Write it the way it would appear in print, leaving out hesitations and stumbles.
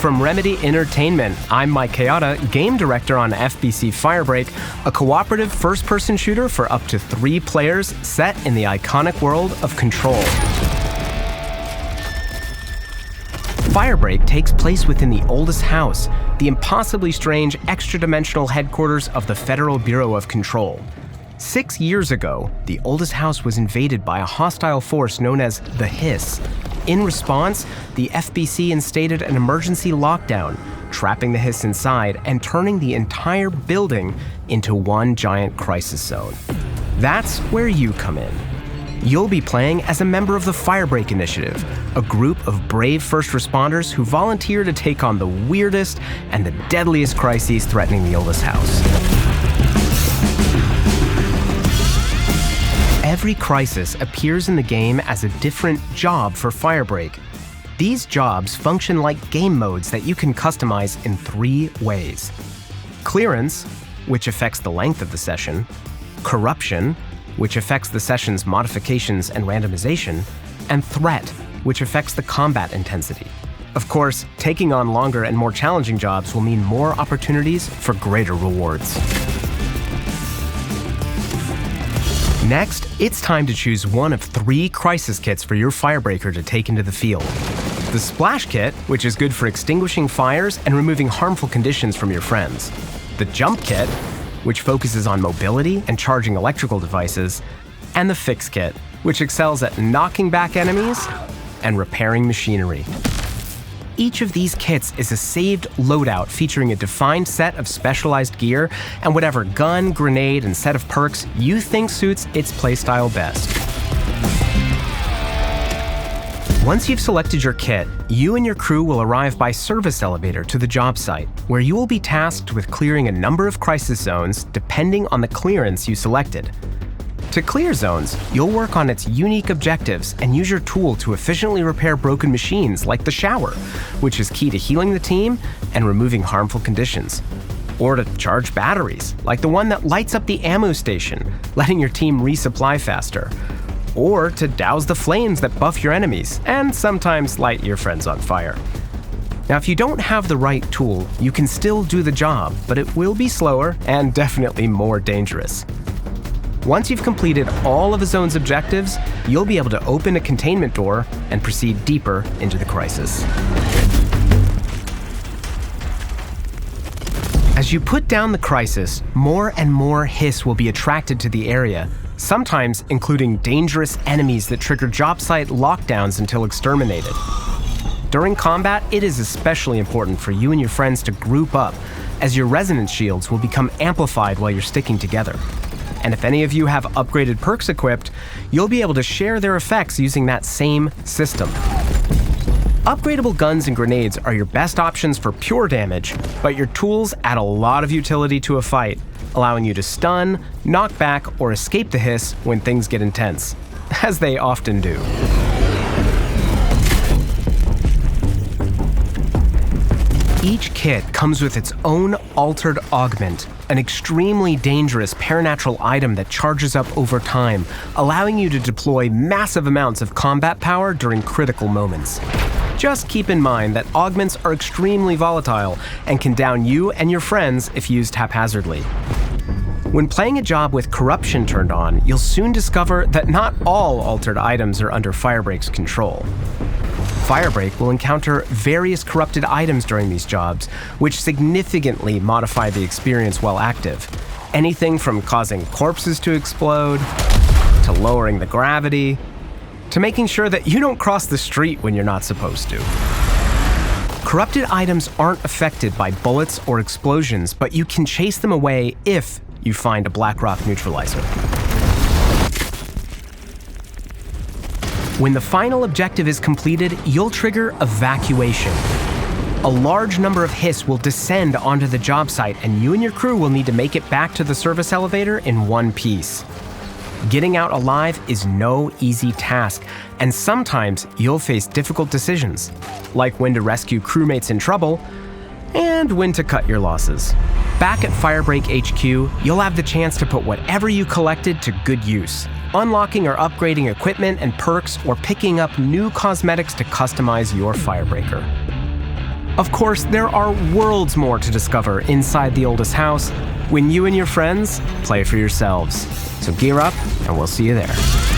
from Remedy Entertainment. I'm Mike Kayada, game director on FBC Firebreak, a cooperative first-person shooter for up to 3 players set in the iconic world of Control. Firebreak takes place within the oldest house, the impossibly strange extra-dimensional headquarters of the Federal Bureau of Control. 6 years ago, the oldest house was invaded by a hostile force known as the Hiss. In response, the FBC instated an emergency lockdown, trapping the Hiss inside and turning the entire building into one giant crisis zone. That's where you come in. You'll be playing as a member of the Firebreak Initiative, a group of brave first responders who volunteer to take on the weirdest and the deadliest crises threatening the oldest house. Every crisis appears in the game as a different job for Firebreak. These jobs function like game modes that you can customize in 3 ways. Clearance, which affects the length of the session. Corruption, which affects the session's modifications and randomization. And Threat, which affects the combat intensity. Of course, taking on longer and more challenging jobs will mean more opportunities for greater rewards. Next, it's time to choose one of 3 crisis kits for your Firebreaker to take into the field. The Splash Kit, which is good for extinguishing fires and removing harmful conditions from your friends. The Jump Kit, which focuses on mobility and charging electrical devices. And the Fix Kit, which excels at knocking back enemies and repairing machinery. Each of these kits is a saved loadout featuring a defined set of specialized gear and whatever gun, grenade, and set of perks you think suits its playstyle best. Once you've selected your kit, you and your crew will arrive by service elevator to the job site, where you will be tasked with clearing a number of crisis zones depending on the clearance you selected. To clear zones, you'll work on its unique objectives and use your tool to efficiently repair broken machines like the shower, which is key to healing the team and removing harmful conditions. Or to charge batteries, like the one that lights up the ammo station, letting your team resupply faster. Or to douse the flames that buff your enemies, and sometimes light your friends on fire. Now, if you don't have the right tool, you can still do the job, but it will be slower and definitely more dangerous. Once you've completed all of the zone's objectives, you'll be able to open a containment door and proceed deeper into the crisis. As you put down the crisis, more and more Hiss will be attracted to the area, sometimes including dangerous enemies that trigger job site lockdowns until exterminated. During combat, it is especially important for you and your friends to group up, as your resonance shields will become amplified while you're sticking together. And if any of you have upgraded perks equipped, you'll be able to share their effects using that same system. Upgradable guns and grenades are your best options for pure damage, but your tools add a lot of utility to a fight, allowing you to stun, knock back, or escape the Hiss when things get intense, as they often do. Each kit comes with its own altered augment, an extremely dangerous paranatural item that charges up over time, allowing you to deploy massive amounts of combat power during critical moments. Just keep in mind that augments are extremely volatile and can down you and your friends if used haphazardly. When playing a job with corruption turned on, you'll soon discover that not all altered items are under Firebreak's control. Firebreak will encounter various corrupted items during these jobs, which significantly modify the experience while active. Anything from causing corpses to explode, to lowering the gravity, to making sure that you don't cross the street when you're not supposed to. Corrupted items aren't affected by bullets or explosions, but you can chase them away if you find a Blackrock neutralizer. When the final objective is completed, you'll trigger evacuation. A large number of Hiss will descend onto the job site, and you and your crew will need to make it back to the service elevator in one piece. Getting out alive is no easy task, and sometimes you'll face difficult decisions, like when to rescue crewmates in trouble and when to cut your losses. Back at Firebreak HQ, you'll have the chance to put whatever you collected to good use, unlocking or upgrading equipment and perks, or picking up new cosmetics to customize your Firebreaker. Of course, there are worlds more to discover inside the oldest house when you and your friends play for yourselves. So gear up, and we'll see you there.